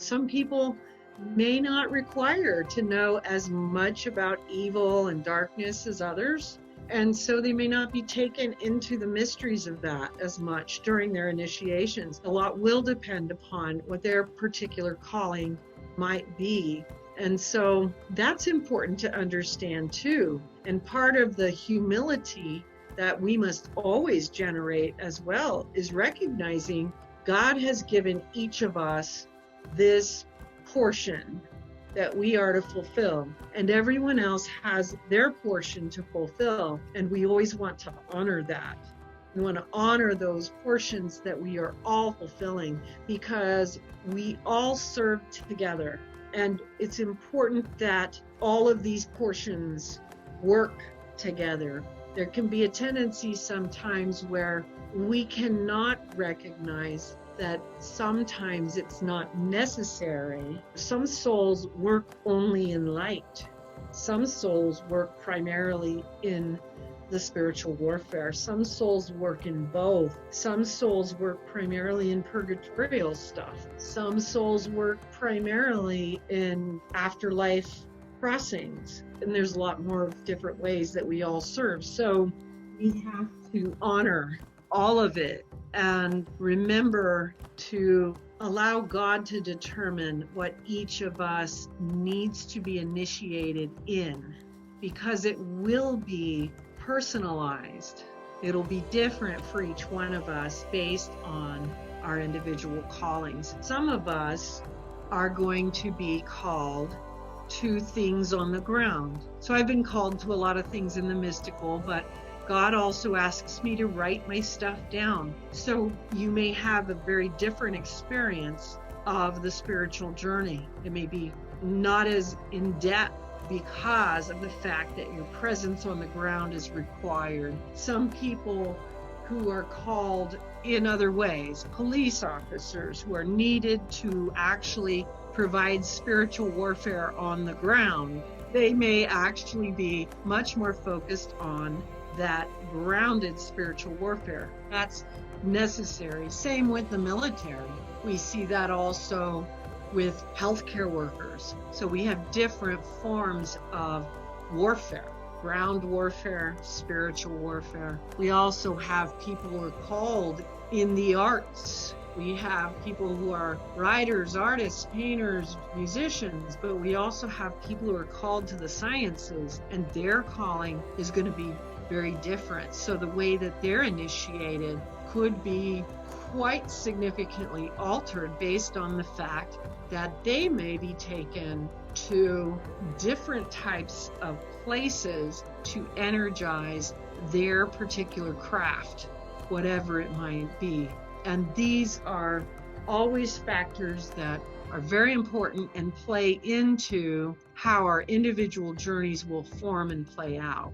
Some people may not require to know as much about evil and darkness as others. And so they may not be taken into the mysteries of that as much during their initiations. A lot will depend upon what their particular calling might be. And so that's important to understand too. And part of the humility that we must always generate as well is recognizing God has given each of us this portion that we are to fulfill, and everyone else has their portion to fulfill, and we always want to honor that. We want to honor those portions that we are all fulfilling because we all serve together, and it's important that all of these portions work together. There can be a tendency sometimes where we cannot recognize that sometimes it's not necessary. Some souls work only in light. Some souls work primarily in the spiritual warfare. Some souls work in both. Some souls work primarily in purgatorial stuff. Some souls work primarily in afterlife crossings. And there's a lot more different ways that we all serve. So we have to honor all of it and remember to allow God to determine what each of us needs to be initiated in, because it will be personalized. It'll be different for each one of us based on our individual callings. Some of us are going to be called to things on the ground. So I've been called to a lot of things in the mystical, but God also asks me to write my stuff down. So you may have a very different experience of the spiritual journey. It may be not as in depth because of the fact that your presence on the ground is required. Some people who are called in other ways, police officers who are needed to actually provide spiritual warfare on the ground, they may actually be much more focused on that grounded spiritual warfare. That's necessary. Same with the military. We see that also with healthcare workers. So we have different forms of warfare, ground warfare, spiritual warfare. We also have people who are called in the arts. We have people who are writers, artists, painters, musicians, but we also have people who are called to the sciences, and their calling is going to be very different. So the way that they're initiated could be quite significantly altered based on the fact that they may be taken to different types of places to energize their particular craft, whatever it might be. And these are always factors that are very important and play into how our individual journeys will form and play out.